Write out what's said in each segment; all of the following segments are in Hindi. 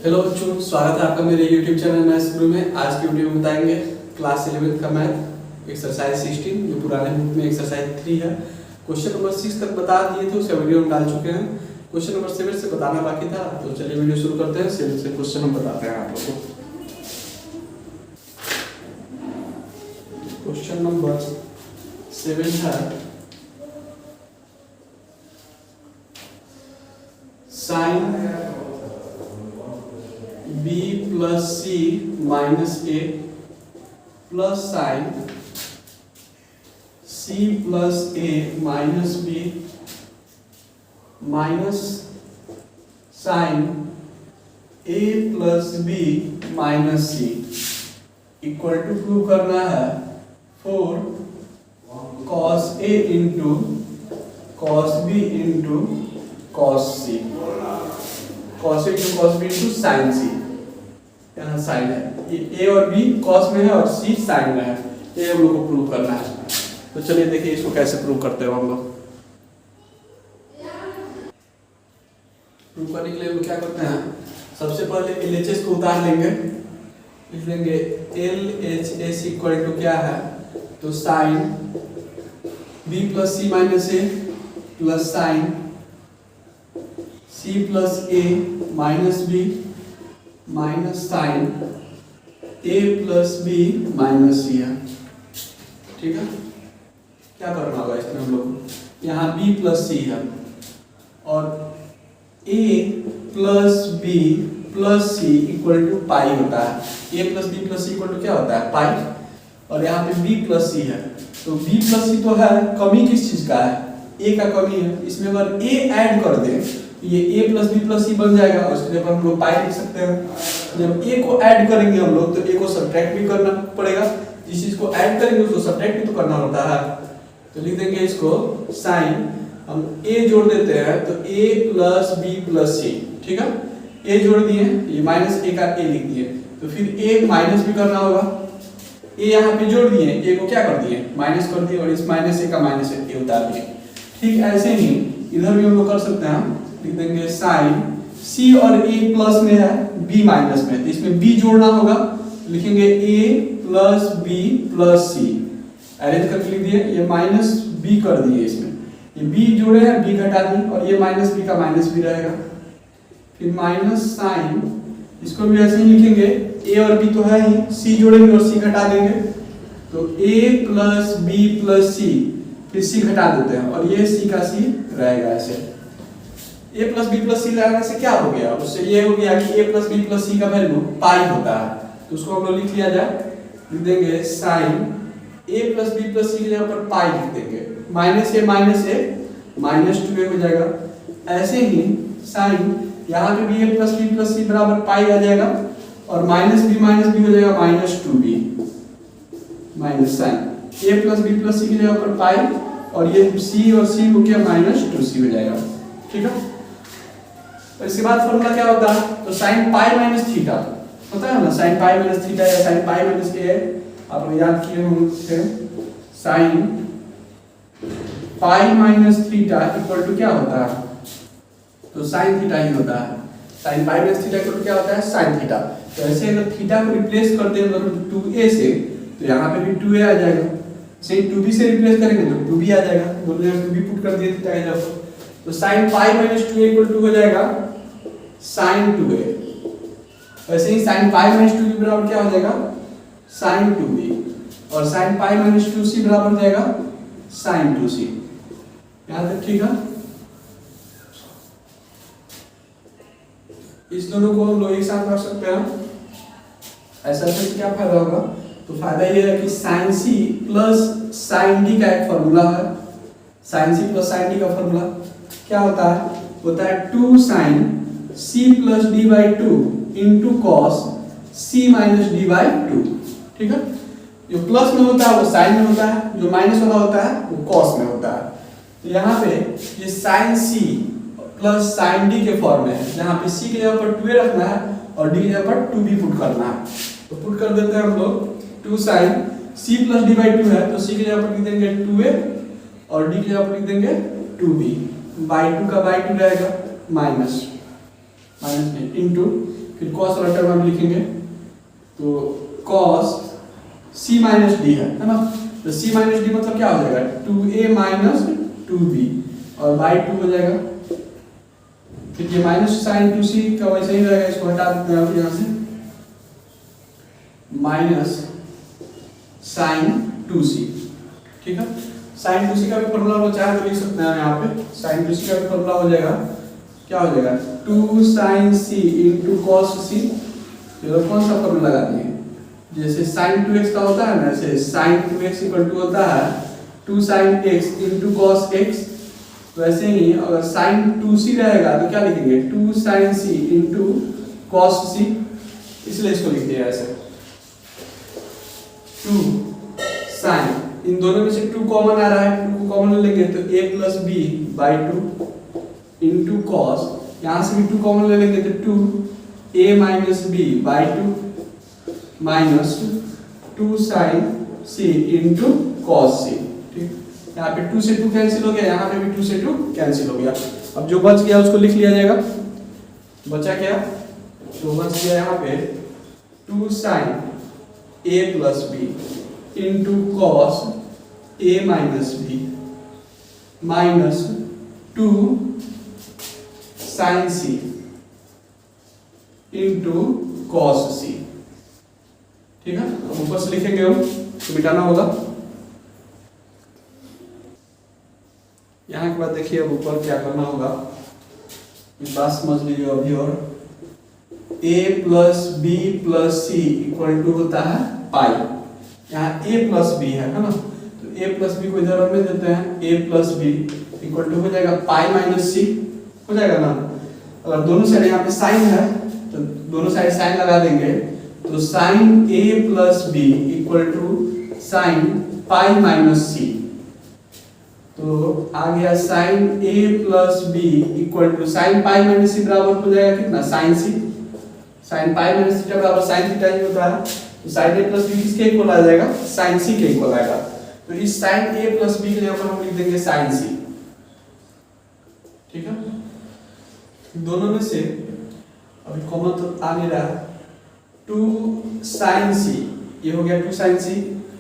हेलो बच्चों, स्वागत है आपका मेरे YouTube चैनल मैथ्स गुरु में। आज की वीडियो में बताएंगे क्लास 11th का मैथ एक्सरसाइज 16 जो पुराने बुक में एक्सरसाइज 3 है। क्वेश्चन नंबर 6 तक बता दिए थे, उसका वीडियो हम डाल चुके हैं। क्वेश्चन नंबर 7 से बताना बाकी था, तो चलिए वीडियो शुरू करते हैं। 7 से क्वेश्चन हम बताते हैं आप लोगों को। क्वेश्चन नंबर 7 है sine b plus c minus a plus sine c plus a minus B minus sine a plus b minus c equal to prove करना है 4 cos a into cos b into cos c, cos a into cos b into sine c। यहाँ साइन है, ये a और b cos में है और c साइन में है, ये हम लोग को प्रूव करना है। तो चलिए देखिए इसको कैसे प्रूव करते हैं हम लोग। प्रूव करने के लिए हम क्या करते हैं, सबसे पहले LHS को उतार लेंगे। लिख लेंगे LHS इक्वल टू क्या है, तो sine b plus c minus a plus sine c plus a minus b minus sine a plus b minus c है। ठीक है, क्या करना होगा इसमें हम लोग, यहाँ b प्लस c है और a plus b plus c equal to pi होता है। a plus b plus c equal to क्या होता है, पाई। और यहाँ पे b प्लस c है, तो b प्लस c तो है, कमी किस चीज का है, a का कमी है। इसमें अगर a ऐड कर दे ये a प्लस बी प्लस सी बन जाएगा और उसके ऊपर हम लोग पाई लिख सकते हैं। जब a को ऐड करेंगे हम लोग तो a को सब्ट्रैक्ट भी करना पड़ेगा, जिस चीज को ऐड करेंगे उसको सब्ट्रैक्ट भी तो करना होता है। तो लिख देंगे इसको साइन, हम a जोड़ देते हैं तो a प्लस बी प्लस सी। ठीक है, a जोड़ दिए, ये माइनस a का a लिख दिए, तो फिर a माइनस भी करना होगा। a यहाँ पे जोड़ दिए, a को क्या कर दिए, माइनस कर दिए और इस माइनस a का माइनस a उतार दिए। ठीक ऐसे ही इधर भी हम लोग कर सकते हैं। लिख देंगे साइन c और a प्लस में है, b माइनस में, तो इसमें b जोड़ना होगा। लिखेंगे a plus b plus c, arrange करके लिख दिए, ये माइनस b कर दिए, इसमें ये b जोड़े हैं, b घटा दिए और ये माइनस b का माइनस भी रहेगा। फिर माइनस साइन, इसको भी ऐसे ही लिखेंगे, a और b तो है ही, c जोड़ेंगे और c घटा देंगे, तो a plus b plus c, फिर c घटा देते हैं और ये c का c रहेगा। ऐसे a प्लस बी प्लस सी लगाने से क्या हो गया, उससे ये हो गया कि a प्लस बी प्लस सी का वैल्यू पाई होता है। तो उसको हम लोग लिख लिया जाए, लिख देंगे sine a plus B plus C के जगह पर पाई लिख देंगे, माइनस a माइनस 2a हो जाएगा। ऐसे ही साइन यहाँ पे भी a plus B plus C बराबर पाई आ जाएगा और माइनस b हो जाएगा minus 2b minus sine a plus B plus C की जगह पर पाई और ये c और c हो गया माइनस 2c हो जाएगा। ठीक है, तो इसके बाद फॉर्मूला क्या होता है, तो साइन पाई माइनस थीटा होता है ना, साइन पाई माइनस थीटा या साइन पाई माइनस ए, आप लोग याद किए होंगे। Sine pi minus theta equal to क्या होता है, तो साइन थीटा ही होता है। Sine pi minus theta equal to क्या होता है, साइन थीटा। तो ऐसे अगर थीटा को रिप्लेस कर दें 2a से, तो यहाँ पे भी 2a आ जाएगा। से 2b से रिप्लेस करेंगे तो 2b आ जाएगा, दोनों जगह 2b पुट कर दिए थीटा के जगह, तो sine pi minus 2a equal to हो जाएगा साइन 2a। वैसे ही साइन पाई माइनस 2b बराबर क्या हो जाएगा, साइन 2b, और साइन पाई माइनस 2c बराबर हो जाएगा साइन 2c। यहाँ तक ठीक है। इस दोनों को हम लोग एक साथ कर सकते हैं। ऐसा करके क्या फायदा होगा, तो फायदा ये है कि sine c plus sine d का एक फॉर्मूला है। Sine c plus sine d का फॉर्मूला क्या होता है 2 sine c plus d by 2 into cos c minus d by 2। ठीक है, जो प्लस में होता है वो साइन में होता है, जो माइनस वाला होता है वो कॉस में होता है। तो यहाँ पे ये sine c plus sine d के फॉर्म में है, जहाँ पे c की जगह पर 2a रखना है और d की जगह पर 2b पुट करना है। तो पुट कर देते हैं हम लोग 2 sine c plus d by 2 है, तो c की जगह पर लिख देंगे 2a और d की जगह पर लिख देंगे 2b, बाई 2 का बाई 2 रहेगा माइनस नहीं इंटू, फिर कॉस वाला टर्म हम लिखेंगे, तो कॉस c माइनस डी है ना। तो c माइनस डी मतलब क्या हो जाएगा 2a माइनस 2b और बाई 2 हो जाएगा। फिर ये माइनस साइन 2c का वैसे ही रहेगा, इसको हटा देते हैं यहाँ से, माइनस साइन 2c। ठीक है, साइन 2c का भी फॉर्मूला हम चाहे तो लिख सकते हैं यहाँ पे। साइन 2c का भी फॉर्मूला हो जाएगा, क्या हो जाएगा 2 sine c into cos c। तो कौन सा फॉर्मूला लगा दिए, जैसे साइन 2x का होता है ना, ऐसे साइन 2x इक्वल टू होता है 2 sine x into cos x। वैसे ही अगर साइन 2c रहेगा तो क्या लिखेंगे 2 sine c into cos c, इसलिए इसको लिख दिया ऐसे 2 साइन, इन दोनों में से 2 कॉमन आ रहा है, 2 को कॉमन ले लेंगे तो a plus b by 2 into cos, यहाँ से भी 2 कॉमन ले लेंगे तो 2 a minus b by 2 minus 2 sine c into cos c। ठीक, यहाँ पे 2 से 2 कैंसिल हो गया, यहाँ पे भी 2 से 2 कैंसिल हो गया। अब जो बच गया उसको लिख लिया जाएगा। बचा क्या, जो बच गया यहाँ पे 2 sine a plus b into cos a minus B minus 2 sine c into cos c। ठीक है, अब ऊपर से लिखेंगे हम तो मिटाना होगा। यहाँ के बाद देखिए अब ऊपर क्या करना होगा, इस बात समझ लीजिए अभी। और a plus B plus C equal to होता है पाई। यहाँ a प्लस बी है ना, तो a प्लस बी को इधर रख देते हैं, a plus B equal to हो जाएगा पाई माइनस सी, हो जाएगा ना। अगर दोनों साइड यहाँ पे साइन है तो दोनों साइड साइन लगा देंगे, तो sine a plus B equal to sine pi minus C. तो आ गया sine a plus B equal to sine pi minus C बराबर हो जाएगा कितना sine C. Sine pi minus theta बराबर साइन थीटा ही होता है, तो साइन a प्लस बी किसके इक्वल आ जाएगा, साइन सी के इक्वल आएगा। तो इस साइन a प्लस बी के जगह पर हम लिख देंगे साइन सी। ठीक है, दोनों में से अभी कॉमन तो आ नहीं रहा है, 2 साइन सी, ये हो गया 2 साइन सी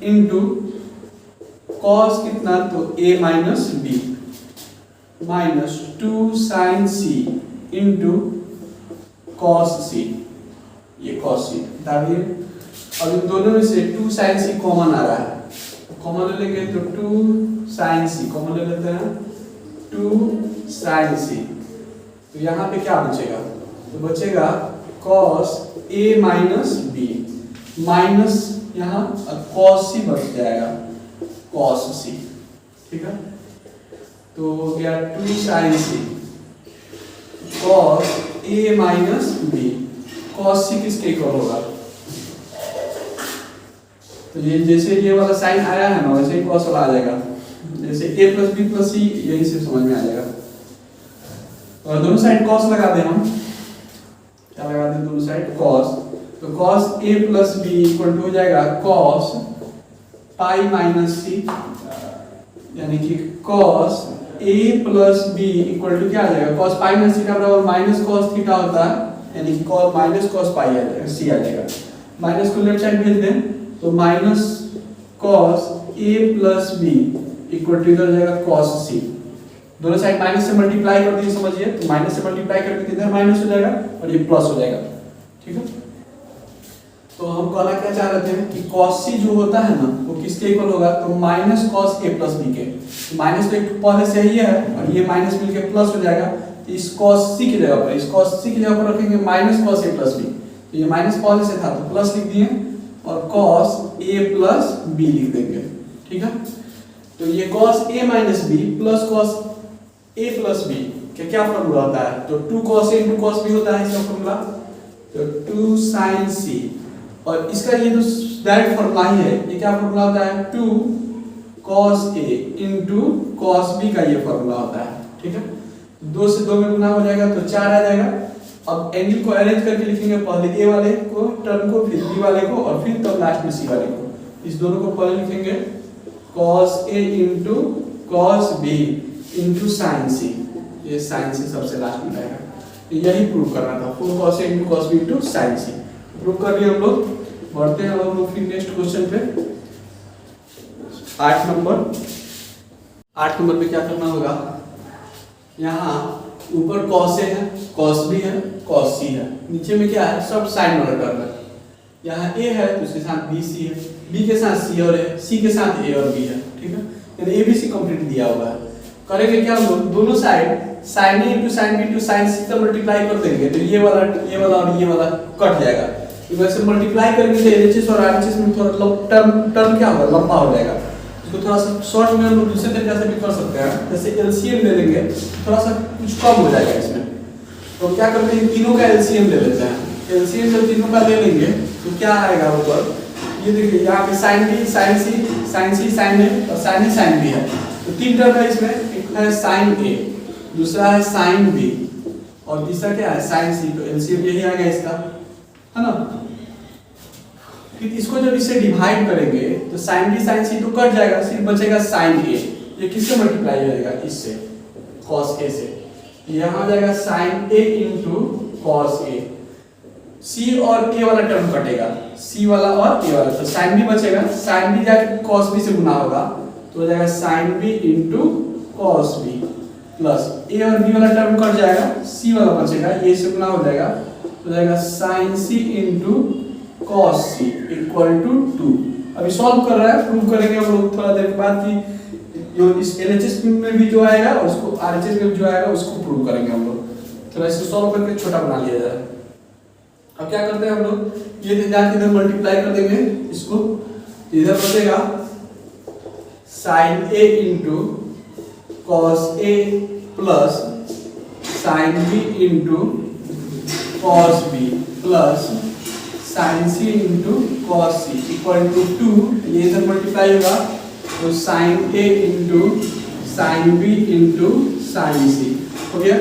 इंटू कॉस कितना तो a minus B minus 2 sine C into cos C, ये कॉस सी डालिए। अब इन दोनों में से 2 साइन सी कॉमन आ रहा है, कॉमन ले लेंगे तो 2 साइन सी कॉमन ले लेते हैं, 2 साइन सी। तो यहाँ पे क्या बचेगा, तो बचेगा cos a minus B minus यहाँ कॉस सी बच जाएगा कॉस सी। ठीक है, तो हो गया 2 sine C cos a minus B, cos C किसके इक्वल होगा, तो ये जैसे ये वाला साइन आया है ना वैसे ही कॉस वाला आ जाएगा, जैसे a प्लस बी प्लस सी, यही से समझ में आ जाएगा। और दोनों साइड कॉस लगा दें हम, क्या लगा दें दोनों साइड कॉस, तो cos a plus B equal to हो जाएगा कॉस पाई माइनस सी, यानी कि cos a plus B equal to क्या आ जाएगा, कॉस पाई माइनस थीटा बराबर माइनस कॉस थीटा होता है, यानी कि कॉस माइनस कॉस पाई आ जाएगा, सी आ जाएगा। माइनस को लेफ्ट साइड भेज दें तो minus cos a plus B equal to इधर हो जाएगा कॉस सी। दोनों साइड माइनस से मल्टीप्लाई कर दिए समझिए, तो माइनस से मल्टीप्लाई करके इधर माइनस हो जाएगा और ये प्लस हो जाएगा। ठीक है, तो हम कहना क्या चाह रहे थे कि cos c जो होता है ना वो किसके इक्वल होगा, तो minus cos a plus b के। माइनस तो एक पहले से ही है और ये माइनस मिलके प्लस हो जाएगा, तो इस cos c की जगह पर, इस cos c की जगह पर रखेंगे minus cos a plus b, तो ये माइनस पहले से था तो प्लस लिख दिए और cos a प्लस b लिख देंगे। ठीक है, तो ये cos a minus b plus cos a plus b के क्या फॉर्मूला होता है, तो 2 cos a into cos b होता है इसका फॉर्मूला, तो 2 sin c, और इसका ये तो डायरेक्ट फॉर्मूला ही है, ये क्या फॉर्मूला होता है 2 cos a into cos b का ये फॉर्मूला होता है। ठीक है, 2 से 2 में गुना हो जाएगा तो 4 आ जाएगा। अब एंगल को अरेंज करके लिखेंगे, पहले a वाले को टर्म को, फिर b वाले को और फिर तब लास्ट में c वाले को। इस दोनों को पहले लिखेंगे cos a into cos b into sin c, ये sin c सबसे लास्ट में आएगा। तो यही प्रूव करना था, 4 cos A into cos B into sin C। Prove कर दिए हम लोग। बढ़ते हैं अब हम लोग फिर नेक्स्ट क्वेश्चन पे। 8 नंबर पे क्या करना होगा, यहाँ ऊपर cos A है, cos B है, cos C है, नीचे में क्या है, सब साइन वाला टर्म है। यहाँ A है तो उसके साथ BC है, B के साथ C और A, C के साथ A और B है, ठीक है, यानी ABC कंप्लीट दिया हुआ है। करेंगे क्या हम लोग, दोनों side sin A into sin B into sin C से मल्टीप्लाई कर देंगे, तो ये वाला और ये वाला कट जाएगा। तो वैसे मल्टीप्लाई करेंगे तो LHS और RHS में थोड़ा टर्म क्या होगा, लंबा हो जाएगा। इसको थोड़ा सा शॉर्ट में हम लोग दूसरे तरीके से भी कर सकते हैं, जैसे LCM ले लेंगे, थोड़ा सा कुछ कम हो जाएगा इसमें। तो क्या करते हैं, तीनों का LCM ले लेते हैं। LCM जब तीनों का ले लेंगे तो क्या आएगा ऊपर, ये देखिए यहाँ पे sin B, sin C, sin A और sin A sin B है। तो 3 टर्म है इसमें, एक है sin A, दूसरा है sin B और तीसरा क्या है, sin C। तो LCM यही आ गया इसका, है ना। फिर इसको जब इससे डिवाइड करेंगे तो sin B sin C तो कट जाएगा, सिर्फ बचेगा sin A। ये किससे मल्टीप्लाई हो जाएगा, इससे, cos A से। यहाँ आ जाएगा sin A into cos A। C और A वाला टर्म कटेगा, C वाला और A वाला, तो sin B बचेगा, sin B जाके cos B से गुना होगा तो हो जाएगा sin B into cos B plus A और B वाला टर्म कट जाएगा, C वाला बचेगा, ये से गुना हो जाएगा, हो जाएगा sin C into cos C equal to 2। अभी सॉल्व कर रहा है, प्रूव करेंगे हम लोग थोड़ा देर के बाद कि जो इस LHS में भी जो आएगा और उसको RHS में भी जो आएगा उसको प्रूव करेंगे हम लोग। थोड़ा इसको सॉल्व करके छोटा बना लिया जाए। अब क्या करते हैं हम लोग, ये जाके इधर मल्टीप्लाई कर देंगे इसको, इधर बचेगा sin A into cos A plus sin B into cos B plus sin C into cos C equal to 2। ये इधर मल्टीप्लाई होगा तो sin A into sin B into sin C हो गया।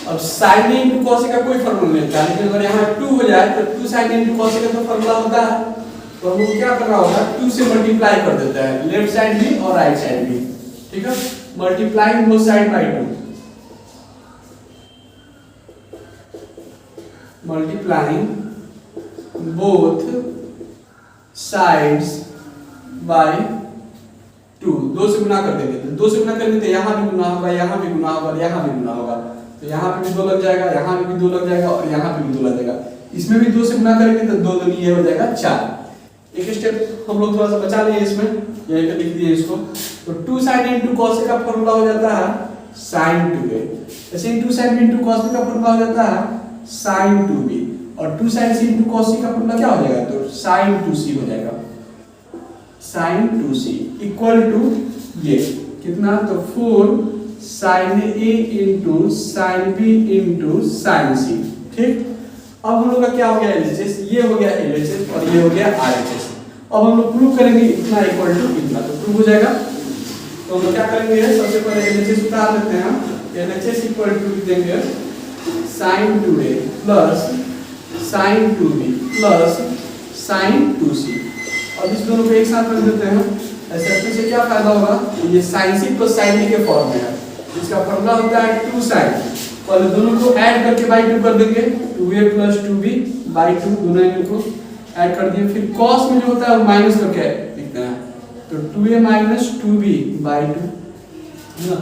अब sin A into cos A का कोई फॉर्मूला नहीं होता, लेकिन अगर यहाँ 2 हो जाए तो 2 sin A into cos A का तो फॉर्मूला होता है। तो हम लोग क्या करना होगा, 2 से मल्टीप्लाई कर देते हैं, लेफ्ट साइड भी और राइट साइड भी, ठीक है। Multiplying both side by 2, multiplying both sides by 2, 2 से गुना कर देंगे, तो 2 से गुना करेंगे तो यहाँ भी गुना होगा, यहाँ भी गुना होगा, यहाँ भी गुना होगा, तो यहाँ पे भी 2 लग जाएगा, यहाँ पे भी 2 लग जाएगा और यहाँ पे भी 2 लग जाएगा। इसमें भी 2 से गुना करेंगे तो 2 2 ये हो जाएगा 4। एक स्टेप हम लोग थोड़ा सा बचा लिए इसमें, यहीं पे लिख दिए इसको। तो 2 sin A into cos A का फॉर्मूला हो जाता है sin 2A, ऐसे 2 sin B into cos B का फॉर्मूला हो जाता है sin 2B, और 2 sin C into cos C का फॉर्मूला क्या हो जाएगा, तो sin 2C हो जाएगा, sin 2C इक्वल टू ये कितना, तो 4 sin A into sin B into sin C, ठीक। अब हम लोग का क्या हो गया, LHS, ये हो गया LHS और ये हो गया RHS। अब हम लोग प्रूव करेंगे इतना इक्वल टू इतना, तो प्रूव हो जाएगा। तो हम लोग क्या करेंगे, सबसे पहले LHS उतार लेते हैं। LHS इक्वल टू देंगे sin 2A plus sin 2B plus sin 2C। अब इस दोनों को एक साथ रख देते हैं, ऐसे रखने से क्या फायदा होगा, ये sin C plus sin B के फॉर्म में है, इसका फॉर्मूला होता है 2 sin, और दोनों को ऐड करके बाय 2 कर देंगे, 2A प्लस 2B बाय 2, दोनों इनको ऐड कर दिए। फिर cos में जो होता है वो माइनस करके लिखते हैं, तो 2A माइनस 2B बाय 2, है ना।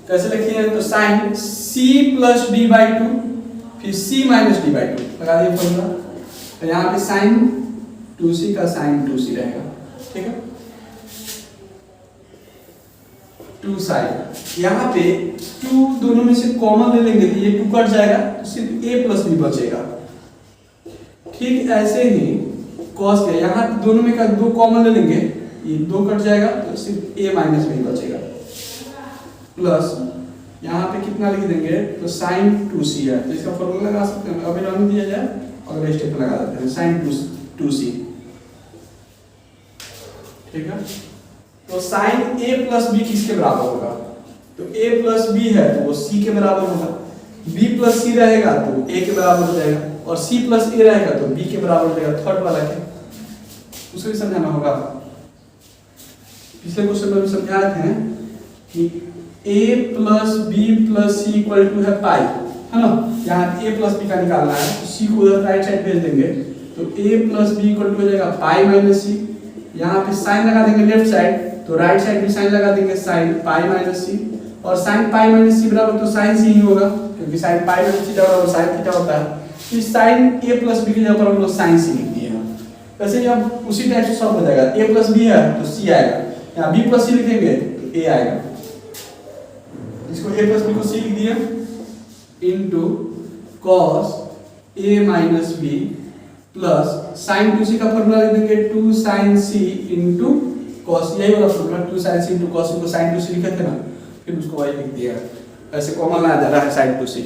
कैसे लिखते हैं, तो sin C plus D by 2, फिर C माइनस D बाय 2 लगा दिए फॉर्मूला। तो यहाँ पे sin 2C का sin 2C रहेगा, ठीक है। 2 sin, यहाँ पे 2 दोनों में से कॉमन ले लेंगे तो ये 2 कट जाएगा, तो सिर्फ A प्लस B बचेगा। ठीक ऐसे ही cos के यहाँ दोनों में का 2 कॉमन ले लेंगे, ये 2 कट जाएगा तो सिर्फ A माइनस B बचेगा, प्लस यहाँ पे कितना लिख देंगे, तो sin 2C है, तो इसका फॉर्मूला लगा सकते हैं। अभी रन दिया जाए अगले स्टेप लगा देते हैं, sin 2C, ठीक है। तो sin A प्लस B किसके बराबर होगा, तो A प्लस B है तो वो C के बराबर होगा, B प्लस C रहेगा तो A के बराबर हो जाएगा, और C प्लस A रहेगा तो B के बराबर हो जाएगा। थर्ड वाला के उसे भी समझाना होगा। पिछले क्वेश्चन में भी समझाए थे कि A plus B plus C equal to है पाई, है ना, यहाँ a प्लस बी का निकालना है तो c को उधर राइट साइड भेज देंगे तो a plus B equal to हो जाएगा पाई माइनस सी। यहाँ पे साइन लगा देंगे लेफ्ट साइड तो राइट साइड भी साइन लगा देंगे साइन पाई माइनस सी, और साइन पाई माइनस सी बराबर तो साइन सी ही होगा क्योंकि साइन पाई माइनस थीटा बराबर साइन थीटा होता है। तो इस साइन a प्लस बी की जगह पर हम लोग साइन सी लिख दिए हैं। वैसे ही अब उसी टाइप से सॉल्व हो जाएगा, a प्लस बी है तो c आएगा, यहाँ b प्लस सी लिखेंगे तो a आएगा। इसको a प्लस बी को c लिख दिया into cos a minus b plus sin 2c का फॉर्मूला लिख देंगे 2 sin c इनटू cos, यही वाला formula 2 sin c into cos को sin 2c लिखे थे ना, फिर उसको वही लिख दिया। ऐसे कॉमन आ जा रहा है sin 2c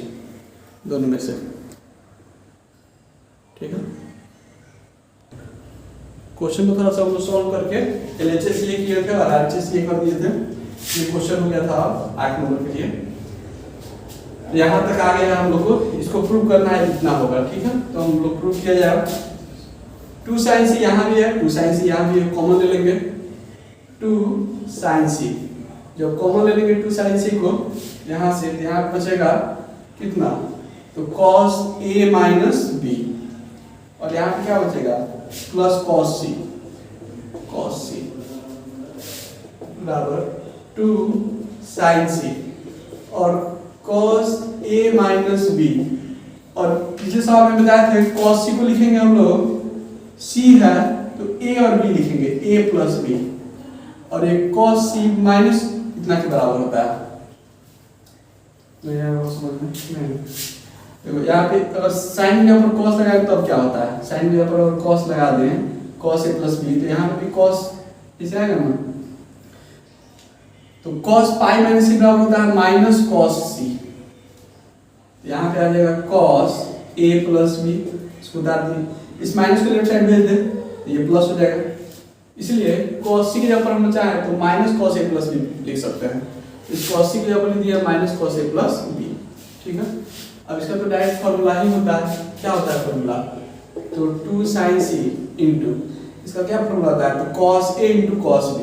दोनों में से, ठीक है। क्वेश्चन को थोड़ा सा हम लोग सॉल्व करके एलएचएस ये किए थे और आरएचएस ये कर दिए थे। ये क्वेश्चन हो गया था 8 नंबर के लिए। यहाँ तक आ गया हम लोग को, इसको प्रूव करना है इतना होगा, ठीक है। तो हम लोग प्रूव किया जाए 2 sin c यहाँ भी है, 2 sin c यहाँ भी है, कॉमन ले लेंगे 2 sin c। जब कॉमन ले लेंगे 2 sin c को यहाँ से, यहाँ बचेगा कितना, तो cos a माइनस b, और यहाँ पे क्या बचेगा प्लस cos c बराबर 2 sin c, और cos a माइनस b, और पिछले सवाल में बताया था cos c को लिखेंगे हम लोग, c है तो a और b लिखेंगे a प्लस b, और एक cos c माइनस इतना के बराबर होता है। तो यहाँ समझ में देखो, यहाँ पे अगर sin के ऊपर cos लगाए तब क्या होता है, sin के ऊपर अगर cos लगा दें cos a प्लस b, तो यहाँ पे भी cos इसे आएगा ना, तो cos पाई माइनस c बराबर होता है माइनस cos c। यहाँ पे आ जाएगा cos a प्लस b, इसको उतार दिए, इस माइनस को लेफ्ट साइड भेज दे तो ये प्लस हो जाएगा। इसलिए cos c की जगह पर हम चाहें तो minus cos a plus b लिख सकते हैं। इस cos c की जगह पर लिख दिया minus cos a plus b, ठीक है। अब इसका तो डायरेक्ट फॉर्मूला ही होता है, क्या होता है फॉर्मूला, तो 2 sin c इनटू इसका क्या फॉर्मूला होता है, तो cos a into cos b,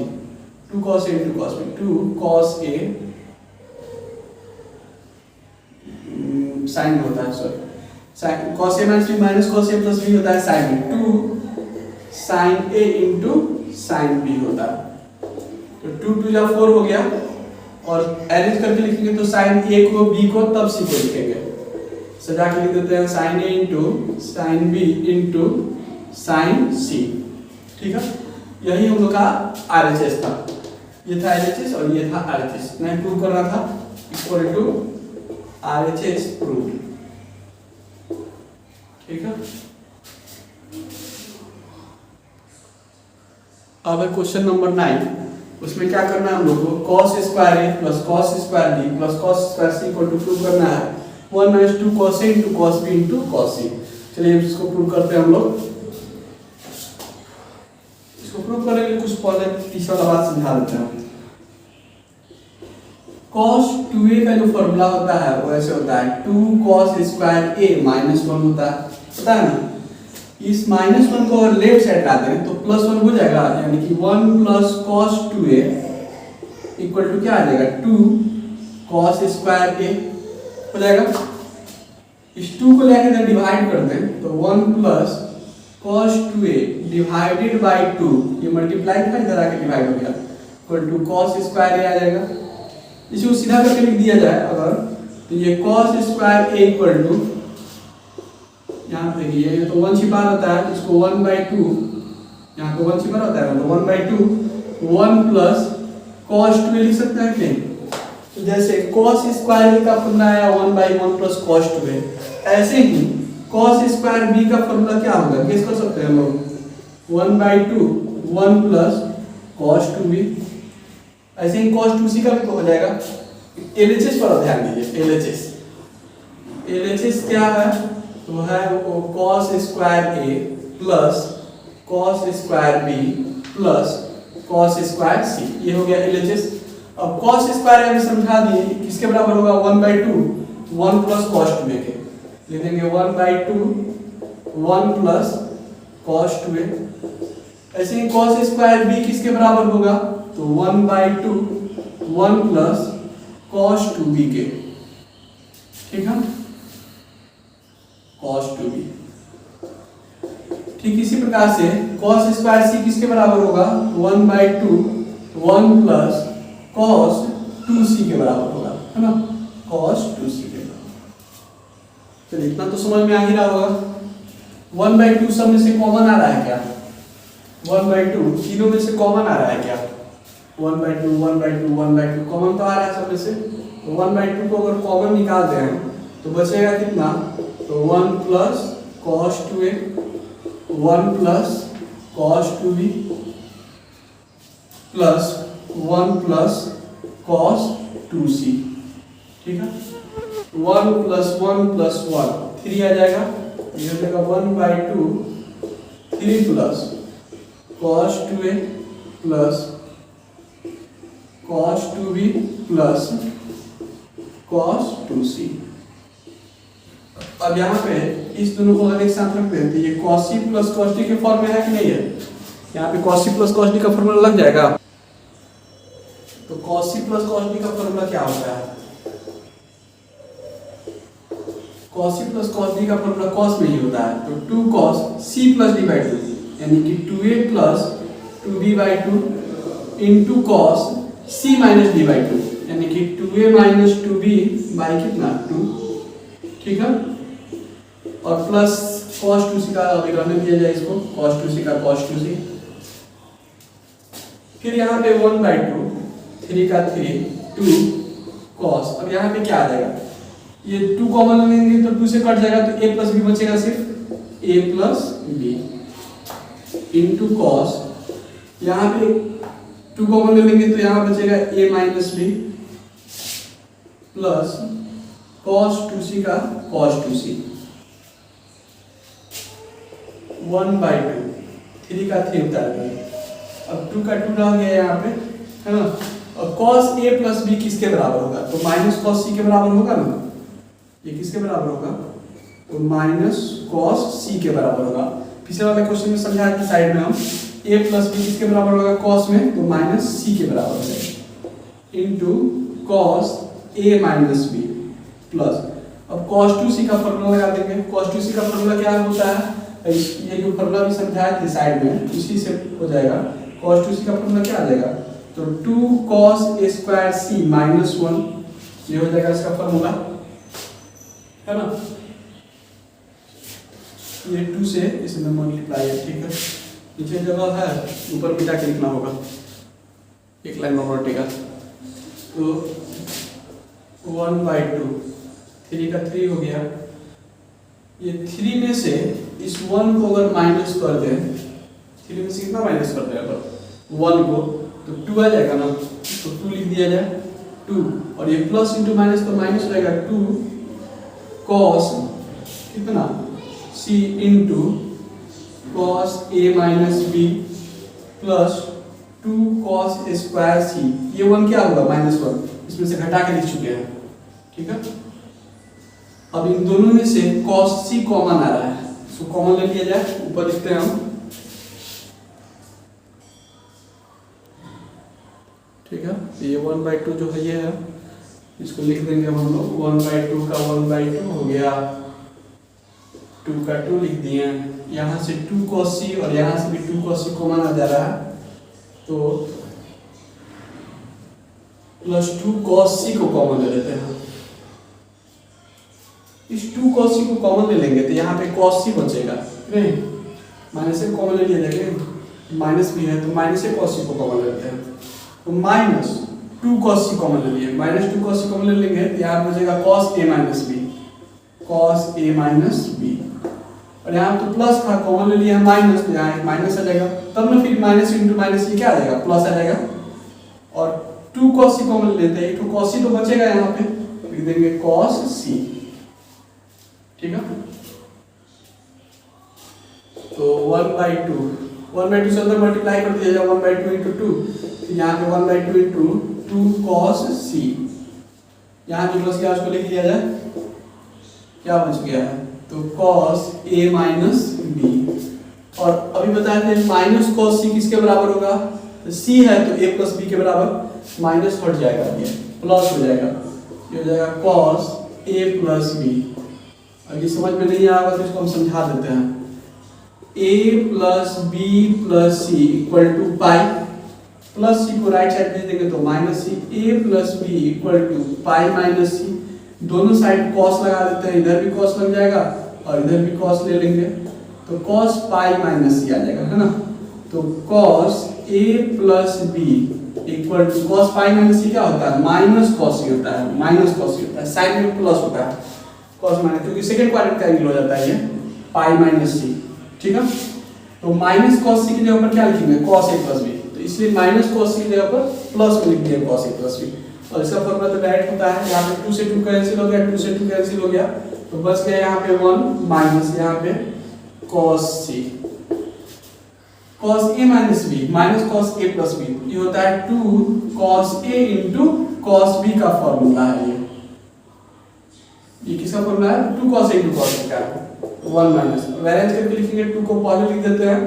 2 cos a into cos b, 2 cos a sin होता है, sorry sin cos a minus b minus cos a plus b होता है sin b, 2 sin a into sin b होता है। तो 2 2 जा 4 हो गया, और अरेंज करके लिखेंगे तो sin a को b को तब c को लिखेंगे, सजा के लिख देते हैं sin a into sin b into sin c, ठीक है। यही हम लोग का RHS था, ये था LHS और ये था RHS, मैं प्रूव कर रहा था इक्वल टू RHS प्रूव, ठीक है। अब है क्वेश्चन नंबर 9, उसमें क्या करना है हम लोग को, cos square a plus cos square b plus cos square c equal to prove करना है 1 minus 2 cos a into cos b into cos c। चलिए इसको प्रूव करते हैं हम लोग। इसको प्रूव करने के लिए कुछ पहले तीसरा वाला बात समझा देते हैं। cos 2a का जो फॉर्मूला होता है वो ऐसे होता है 2 cos स्क्वायर a माइनस 1 होता है, पता है ना। इस माइनस 1 को अगर लेफ्ट साइड ला दें तो प्लस 1 हो जाएगा, यानी कि 1 plus cos 2a equal to क्या आ जाएगा 2 cos स्क्वायर a हो जाएगा। इस 2 को लेकर इधर डिवाइड कर दें तो 1 plus cos 2a divided by 2, ये मल्टीप्लाई था इधर आके डिवाइड हो गया, equal to cos square a आ जाएगा। इसको सीधा करके लिख दिया जाए अगर, तो ये cos square a equal to, यहाँ पे देखिए ये तो 1 छिपा रहता है, इसको 1/2, यहाँ पे 1 छिपा रहता है तो 1/2 1 प्लस cos 2a लिख सकते हैं कि नहीं। तो जैसे cos स्क्वायर a का फॉर्मूला आया 1/1 प्लस cos 2a, ऐसे ही cos स्क्वायर b का फॉर्मूला क्या होगा, गेस कर सकते हैं हम लोग, 1/2 1 प्लस cos 2b। ऐसे ही cos 2c का भी तो हो जाएगा। LHS पर ध्यान दीजिए, LHS क्या है, तो है वो cos square a plus cos square b plus cos square c, ये हो गया LHS। अब cos स्क्वायर अभी समझा दिए किसके बराबर होगा, 1/2 1 प्लस cos 2a के, लिख देंगे 1/2 1 प्लस cos 2a। ऐसे ही cos स्क्वायर b किसके बराबर होगा, तो 1/2 1 प्लस cos 2b के, ठीक है। cos 2b। ठीक इसी प्रकार से cos स्क्वायर c किसके बराबर होगा? 1/2 1 प्लस cos 2c के बराबर होगा, है ना, cos 2c के बराबर। चलिए इतना तो समझ में आ ही रहा होगा। 1/2 सब में से कॉमन आ रहा है क्या? 1/2 तीनों में से कॉमन आ रहा है क्या? 1/2 1/2 1/2 कॉमन तो आ रहा है सब में से। तो 1/2 को अगर कॉमन निकालते हैं तो बचेगा कितना? तो 1 plus cos 2a 1 plus cos 2b plus 1 plus cos 2c। ठीक है, 1 प्लस 1 प्लस 1 3 आ जाएगा, ये हो जाएगा 1/2 3 plus cos 2a plus cos 2b plus cos 2c। अब यहाँ पे इस दोनों को अगर एक साथ रखते हैं तो ये cos c plus cos d के फॉर्म में है कि नहीं है? यहाँ पे cos c plus cos d का फॉर्मूला लग जाएगा। तो cos c plus cos d का फॉर्मूला क्या होता है? cos c plus cos d का फॉर्मूला cos में ही होता है। तो 2 cos c प्लस d/2 यानी कि 2a plus 2b/2 into cos c minus d/2 यानी कि 2a माइनस 2b बाई कितना 2। ठीक है, और प्लस cos 2c का अभी रहने दिया जाए इसको, cos 2c का cos 2c। फिर यहाँ पे 1/2 3 का 3 2 cos। अब यहाँ पे क्या आ जाएगा? ये 2 कॉमन लेंगे तो 2 से कट जाएगा तो a प्लस b बचेगा, सिर्फ a plus b into cos। यहाँ पे 2 कॉमन ले लेंगे तो यहाँ बचेगा a minus b plus cos 2c का cos 2c 1/2 3 का 3 उतार देंगे। अब 2 का 2 रह गया यहाँ पे, है ना। और cos a प्लस b किसके बराबर होगा? तो माइनस cos c के बराबर होगा ना। ये किसके बराबर होगा? तो माइनस cos c के बराबर होगा। पिछले वाले क्वेश्चन में समझाया था साइड में हम a प्लस b किसके बराबर होगा cos में? तो माइनस c के बराबर होगा into cos a minus b plus. अब cos 2c का फॉर्मूला लगा देंगे। cos 2c का फॉर्मूला क्या होता है? ये जो फॉर्मूला भी समझाया थे साइड में उसी से हो जाएगा। cos 2c का फॉर्मूला क्या आ जाएगा? तो 2 cos a square c minus 1 ये हो जाएगा इसका फॉर्मूला, है ना। ये 2 से इसमें मल्टीप्लाई है। ठीक है, नीचे जगह है, ऊपर मिटा के लिखना होगा, एक लाइन में ठीक है। तो 1/2 3 का 3 हो गया। ये 3 में से इस 1 को अगर माइनस कर दें, 3 में से कितना माइनस कर दें अगर 1 को, तो 2 आ जाएगा ना। तो 2 लिख दिया जाए 2, और ये प्लस इंटू माइनस तो माइनस हो जाएगा 2 cos कितना c into cos a minus b plus 2 cos a square c। ये 1 क्या होगा? -1, इसमें से घटा के लिख चुके हैं। ठीक है, अब इन दोनों में से cos c कॉमन आ रहा है, इसको कॉमन ले लिया जाए। ऊपर लिखते हैं हम, ठीक है। ये 1/2 जो है ये है, इसको लिख देंगे हम लोग। 1/2 का 1/2 हो गया, 2 का 2 लिख दिए। यहाँ से 2 cos c और यहाँ से भी 2 cos c कॉमन आ जा रहा है, तो प्लस 2 cos c को कॉमन ले लेते हैं। इस 2 cos c को कॉमन ले लेंगे तो यहाँ पे cos c बचेगा नहीं, माइनस से कॉमन ले लिया जाएगा, माइनस भी है तो माइनस से cos c को कॉमन ले लेते हैं। तो माइनस 2 cos c कॉमन ले लिए, माइनस 2 cos c कॉमन ले लेंगे तो यहाँ बचेगा cos a minus b, cos a minus b। और यहाँ तो प्लस था, कॉमन ले लिया माइनस, तो यहाँ एक माइनस आ जाएगा, तब ना फिर माइनस इंटू माइनस ये क्या आ जाएगा? प्लस आ जाएगा। और 2 cos c कॉमन लेते हैं, तो cos c तो बचेगा, यहाँ पे लिख देंगे cos c। ठीक है, तो 1/2 से अंदर मल्टीप्लाई कर दिया जाए, 1/2 इंटू 2, यहाँ पे 1/2 इंटू 2 cos c। यहाँ जो बच गया उसको लिख दिया जाए, क्या बच गया है? तो cos a माइनस b। और अभी बताया थे माइनस cos c किसके बराबर होगा? तो c है तो a प्लस b के बराबर, माइनस हट जाएगा, ये प्लस हो जाएगा, ये हो जाएगा cos a प्लस b। और ये समझ में नहीं आएगा तो इसको हम समझा देते हैं। a plus B plus C equal to pi, plus C को राइट साइड भेज देंगे तो minus C, a plus B equal to pi minus C, दोनों साइड कॉस लगा देते हैं, इधर भी कॉस लग जाएगा और इधर भी कॉस ले लेंगे तो कॉस पाई माइनस सी आ जाएगा, है ना। तो cos a plus B equal to cos pi minus C क्या होता है, माइनस कॉस सी होता है, माइनस कॉस सी होता है, साइन में प्लस होता है, कॉस माइनस, क्योंकि सेकंड क्वाड्रेंट का एंगल हो जाता है ये पाई माइनस सी, ठीक है। तो माइनस कॉस सी की जगह पर क्या लिखेंगे, कॉस ए प्लस बी, तो इसलिए माइनस कॉस सी की जगह पर प्लस में लिख दिया कॉस ए प्लस बी, और इसका फॉर्मूला तो डायरेक्ट होता है, यहाँ पे 2 से 2 कैंसिल हो गया, 2 से 2 कैंसिल हो गया, तो बच गया यहाँ पे 1 माइनस यहाँ पे cos C, cos A minus B minus cos A plus B, ये होता है 2 cos A into cos B का फॉर्मूला है ये किसका फॉर्मूला है, 2 cos A into cos B का, 1 माइनस वैरिएंस करके लिखेंगे, 2 को पहले लिख देते हैं,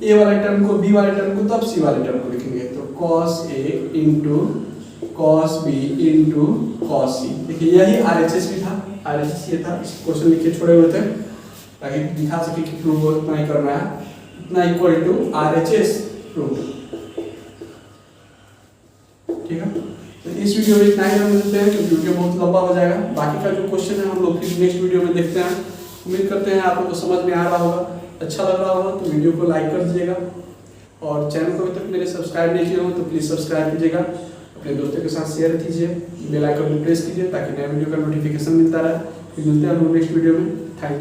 ए वाले टर्म को, बी वाले टर्म को, तब सी वाले टर्म को लिखेंगे, तो cos A into cos B into cos C. देखिए यही आरएचएस भी था, आरएचएस ये था, इस क्वेश्चन लिख के छोड़े हुए थे ताकि दिखा सके कि प्रूव इतना ही करना है, इतना इक्वल टू आरएचएस प्रूव, ठीक है। तो इस वीडियो में इतना ही हम मिलते हैं क्योंकि वीडियो बहुत लंबा हो जाएगा, बाकी का जो क्वेश्चन है हम लोग फिर नेक्स्ट वीडियो में देखते हैं। उम्मीद करते हैं आप लोगों को समझ में आ रहा होगा, अच्छा लग रहा होगा तो वीडियो को लाइक कर दीजिएगा, और चैनल को अभी तक मेरे सब्सक्राइब नहीं किए हो तो प्लीज़ सब्सक्राइब कीजिएगा, अपने दोस्तों के साथ शेयर कीजिए, बेल आइकन को प्रेस कीजिए ताकि नए वीडियो का नोटिफिकेशन मिलता रहे। फिर मिलते हैं हम नेक्स्ट वीडियो में। Thank you.